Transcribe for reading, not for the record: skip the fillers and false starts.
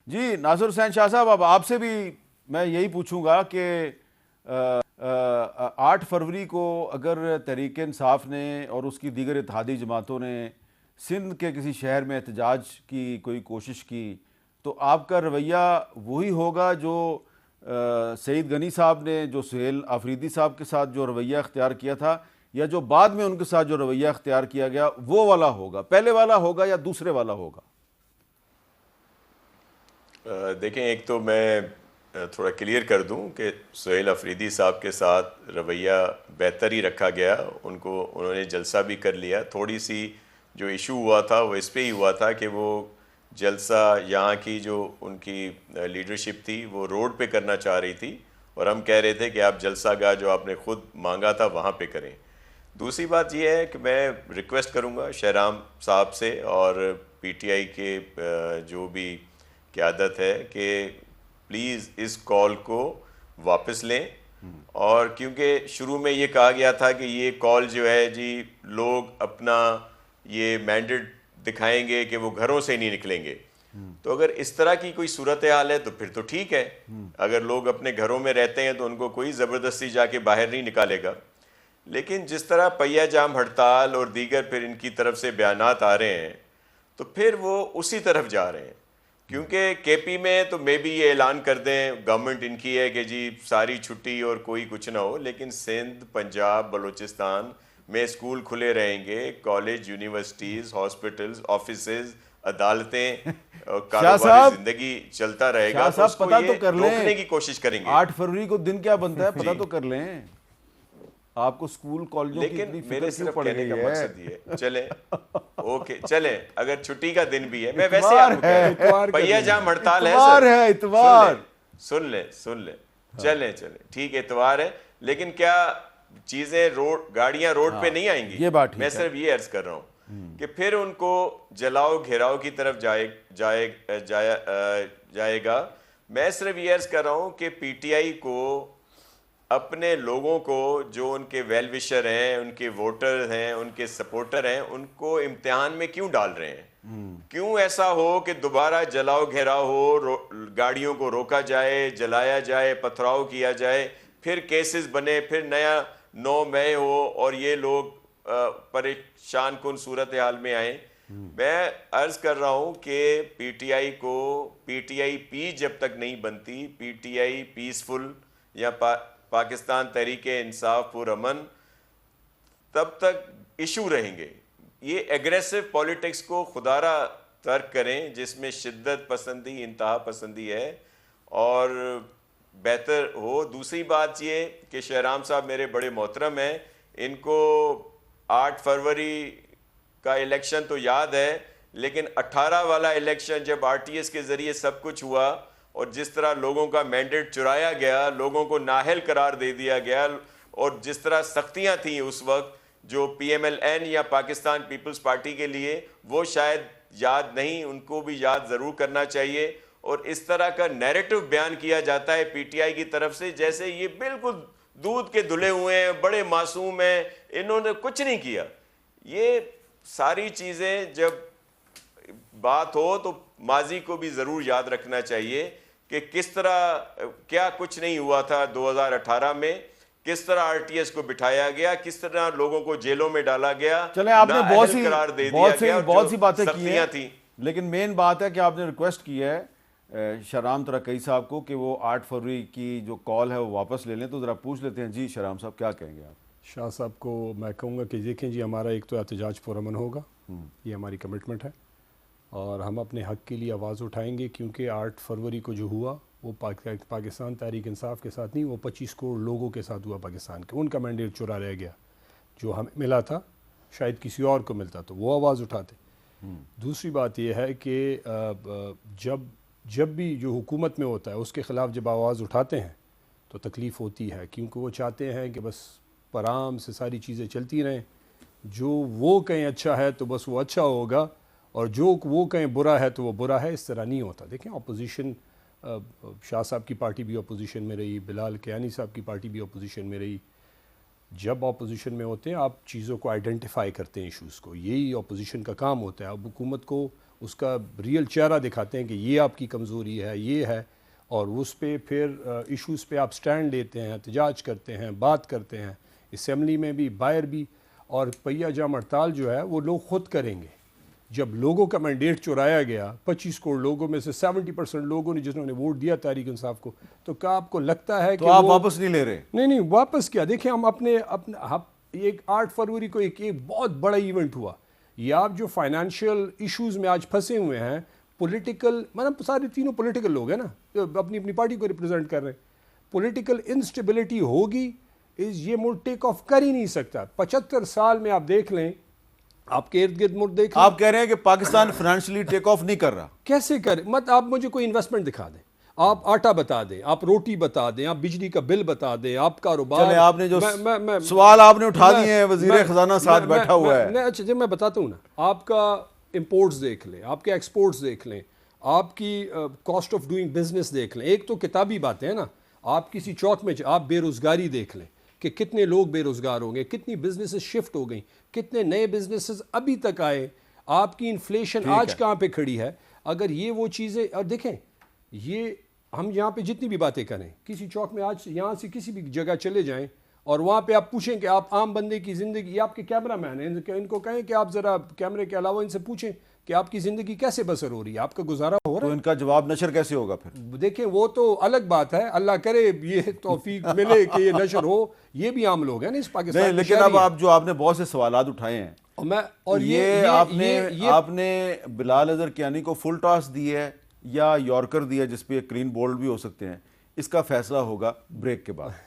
جی ناصر حسین شاہ صاحب، اب آپ سے بھی میں یہی پوچھوں گا کہ 8 فروری کو اگر تحریک انصاف نے اور اس کی دیگر اتحادی جماعتوں نے سندھ کے کسی شہر میں احتجاج کی کوئی کوشش کی تو آپ کا رویہ وہی ہوگا جو سعید غنی صاحب نے جو سہیل آفریدی صاحب کے ساتھ جو رویہ اختیار کیا تھا، یا جو بعد میں ان کے ساتھ جو رویہ اختیار کیا گیا وہ والا ہوگا، پہلے والا ہوگا یا دوسرے والا ہوگا؟ دیکھیں، ایک تو میں تھوڑا کلیئر کر دوں کہ سہیل آفریدی صاحب کے ساتھ رویہ بہتر ہی رکھا گیا. انہوں نے جلسہ بھی کر لیا. تھوڑی سی جو ایشو ہوا تھا وہ اس پہ ہی ہوا تھا کہ وہ جلسہ یہاں کی جو ان کی لیڈرشپ تھی وہ روڈ پہ کرنا چاہ رہی تھی، اور ہم کہہ رہے تھے کہ آپ جلسہ گاہ جو آپ نے خود مانگا تھا وہاں پہ کریں. دوسری بات یہ ہے کہ میں ریکویسٹ کروں گا شہرام صاحب سے اور پی ٹی آئی کے جو بھی قیادت ہے کہ پلیز اس کال کو واپس لیں. اور کیونکہ شروع میں یہ کہا گیا تھا کہ یہ کال جو ہے جی لوگ اپنا یہ مینڈیٹ دکھائیں گے کہ وہ گھروں سے نہیں نکلیں گے، تو اگر اس طرح کی کوئی صورتحال ہے تو پھر تو ٹھیک ہے. اگر لوگ اپنے گھروں میں رہتے ہیں تو ان کو کوئی زبردستی جا کے باہر نہیں نکالے گا. لیکن جس طرح پہیہ جام ہڑتال اور دیگر پھر ان کی طرف سے بیانات آ رہے ہیں تو پھر وہ اسی طرف جا رہے ہیں. کیونکہ کے پی میں تو مے بی یہ اعلان کر دیں، گورنمنٹ ان کی ہے کہ جی ساری چھٹی اور کوئی کچھ نہ ہو، لیکن سندھ، پنجاب، بلوچستان میں اسکول کھلے رہیں گے، کالج، یونیورسٹیز، ہاسپٹلز، آفیسز، عدالتیں، کاروباری زندگی چلتا رہے گا. شاہ تو اس صاحب کو پتہ تو یہ کر لیں روکنے کی کوشش کریں گے. 8 فروری کو دن کیا بنتا ہے پتہ تو کر لیں. آپ کو اسکول کالجوں کی لیکن اتنی میرے فکر کیوں صرف پڑ کہنے گئی کا ہے؟ مقصد یہ ہے، چلیں اوکے چلیں اگر چھٹی کا دن بھی ہے، میں ویسے آپ کو کہہ رہا ہوں پہیہ جام ہڑتال ہے اتوار سر، ہے، اتوار. سن لیں چلیں ٹھیک ہے اتوار ہے، لیکن کیا چیزیں گاڑیاں روڈ پہ نہیں آئیں گی؟ یہ بات میں ٹھیک ہے. صرف یہ عرض کر رہا ہوں کہ پھر ان کو جلاؤ گھیراؤ کی طرف جائے گا. میں صرف یہ عرض کر رہا ہوں کہ پی ٹی آئی کو اپنے لوگوں کو جو ان کے ویل وشر ہیں، ان کے ووٹر ہیں، ان کے سپورٹر ہیں، ان کو امتحان میں کیوں ڈال رہے ہیں؟ کیوں ایسا ہو کہ دوبارہ جلاؤ گھیراؤ ہو، گاڑیوں کو روکا جائے، جلایا جائے، پتھراؤ کیا جائے، پھر کیسز بنے، پھر نیا 9 مئی ہو اور یہ لوگ پریشان کن صورتحال میں آئیں. میں عرض کر رہا ہوں کہ پی ٹی آئی کو پی ٹی آئی پی جب تک نہیں بنتی، پی ٹی آئی پیسفل یا پاکستان تحریک انصاف پرامن، تب تک ایشو رہیں گے. یہ ایگریسو پولیٹکس کو خدارہ ترک کریں جس میں شدت پسندی، انتہا پسندی ہے، اور بہتر ہو. دوسری بات یہ کہ شہرام صاحب میرے بڑے محترم ہیں، ان کو 8 فروری کا الیکشن تو یاد ہے، لیکن 18 والا الیکشن جب آر ٹی ایس کے ذریعے سب کچھ ہوا اور جس طرح لوگوں کا مینڈیٹ چرایا گیا، لوگوں کو نااہل قرار دے دیا گیا، اور جس طرح سختیاں تھیں اس وقت جو پی ایم ایل این یا پاکستان پیپلز پارٹی کے لیے، وہ شاید یاد نہیں، ان کو بھی یاد ضرور کرنا چاہیے. اور اس طرح کا نیریٹو بیان کیا جاتا ہے پی ٹی آئی کی طرف سے جیسے یہ بالکل دودھ کے دھلے ہوئے ہیں، بڑے معصوم ہیں، انہوں نے کچھ نہیں کیا. یہ ساری چیزیں جب بات ہو تو ماضی کو بھی ضرور یاد رکھنا چاہیے کہ کس طرح کیا کچھ نہیں ہوا تھا 2018 میں، کس طرح آر ٹی ایس کو بٹھایا گیا، کس طرح لوگوں کو جیلوں میں ڈالا گیا، چلیں آپ نے نااہل قرار دے دیا گیا، اور بہت جو سی باتیں کی سختیاں ہیں، تھیں. لیکن مین بات ہے کہ آپ نے ریکویسٹ کی ہے شہرام ترکئی صاحب کو کہ وہ 8 فروری کی جو کال ہے وہ واپس لے لیں. تو ذرا پوچھ لیتے ہیں. جی شہرام صاحب کیا کہیں گے آپ؟ شاہ صاحب کو میں کہوں گا کہ دیکھیں جی ہمارا ایک تو احتجاج پرامن ہوگا، یہ ہماری کمٹمنٹ ہے، اور ہم اپنے حق کے لیے آواز اٹھائیں گے. کیونکہ 8 فروری کو جو ہوا وہ پاکستان تحریک انصاف کے ساتھ نہیں، وہ 25 کروڑ لوگوں کے ساتھ ہوا پاکستان کے. ان کا مینڈیٹ چرا رہ گیا. جو ہمیں ملا تھا شاید کسی اور کو ملتا تو وہ آواز اٹھاتے. دوسری بات یہ ہے کہ جب بھی جو حکومت میں ہوتا ہے اس کے خلاف جب آواز اٹھاتے ہیں تو تکلیف ہوتی ہے، کیونکہ وہ چاہتے ہیں کہ بس آرام سے ساری چیزیں چلتی رہیں. جو وہ کہیں اچھا ہے تو بس وہ اچھا ہوگا، اور جو وہ کہیں برا ہے تو وہ برا ہے. اس طرح نہیں ہوتا. دیکھیں اپوزیشن، شاہ صاحب کی پارٹی بھی اپوزیشن میں رہی، بلال کیانی صاحب کی پارٹی بھی اپوزیشن میں رہی. جب اپوزیشن میں ہوتے ہیں آپ چیزوں کو آئیڈینٹیفائی کرتے ہیں، ایشوز کو. یہی اپوزیشن کا کام ہوتا ہے. اب حکومت کو اس کا ریئل چہرہ دکھاتے ہیں کہ یہ آپ کی کمزوری ہے، یہ ہے، اور اس پہ پھر ایشوز پہ آپ سٹینڈ لیتے ہیں، احتجاج کرتے ہیں، بات کرتے ہیں، اسمبلی میں بھی، باہر بھی. اور پہیہ جام ہڑتال جو ہے وہ لوگ خود کریں گے. جب لوگوں کا مینڈیٹ چرایا گیا، 25 کروڑ لوگوں میں سے 70% لوگوں نے جنہوں نے ووٹ دیا تحریک انصاف کو، تو کیا آپ کو لگتا ہے کہ تو آپ واپس نہیں لے رہے؟ نہیں واپس کیا؟ دیکھیں ہم اپنے ایک 8 فروری کو ایک بہت بڑا ایونٹ ہوا. یہ آپ جو فائنینشیل ایشوز میں آج پھنسے ہوئے ہیں، پولیٹیکل، مطلب سارے تینوں پولیٹیکل لوگ ہیں نا، اپنی اپنی پارٹی کو ریپرزینٹ کر رہے ہیں. پولیٹیکل انسٹیبلٹی ہوگی، یہ ملک ٹیک آف کر ہی نہیں سکتا. 75 سال میں آپ دیکھ لیں، آپ کے ارد گرد ملک دیکھ لیں. آپ کہہ رہے ہیں کہ پاکستان فائنینشلی ٹیک آف نہیں کر رہا؟ کیسے کرے؟ مت آپ مجھے کوئی انویسٹمنٹ دکھا دیں، آپ آٹا بتا دیں، آپ روٹی بتا دیں، آپ بجلی کا بل بتا دیں، آپ کاروبار. چلیں، آپ نے جو سوال آپ نے اٹھا دیے ہیں، وزیر خزانہ ساتھ بیٹھا ہوا ہے. اچھا میں بتاتا ہوں نا، آپ کا امپورٹس دیکھ لیں، آپ کے ایکسپورٹس دیکھ لیں، آپ کی کاسٹ آف ڈوئنگ بزنس دیکھ لیں. ایک تو کتابی باتیں ہیں نا، آپ کسی چوک میں آپ بے روزگاری دیکھ لیں کہ کتنے لوگ بے روزگار ہو گئے، کتنی بزنسز شفٹ ہو گئیں، کتنے نئے بزنسز ابھی تک آئے، آپ کی انفلیشن آج کہاں پہ کھڑی ہے. اگر یہ وہ چیزیں، اور دیکھیں یہ ہم یہاں پہ جتنی بھی باتیں کریں، کسی چوک میں آج یہاں سے کسی بھی جگہ چلے جائیں اور وہاں پہ آپ پوچھیں کہ آپ عام بندے کی زندگی، یہ آپ کے کیمرہ مین ہیں، ان کو کہیں کہ آپ ذرا کیمرے کے علاوہ ان سے پوچھیں کہ آپ کی زندگی کیسے بسر ہو رہی ہے، آپ کا گزارا ہو رہا تو ہے. ان کا جواب نشر کیسے ہوگا پھر؟ دیکھیں وہ تو الگ بات ہے، اللہ کرے یہ توفیق ملے کہ یہ نشر ہو. یہ بھی عام لوگ ہیں نا اس پاکستان نہیں، کے لیکن اب آپ نے بہت سے سوالات اٹھائے ہیں، اور یہ آپ نے بلال اظہر کیانی کو فل ٹاس دی ہے یا یارکر دیا جس پہ کلین بولڈ بھی ہو سکتے ہیں؟ اس کا فیصلہ ہوگا بریک کے بعد.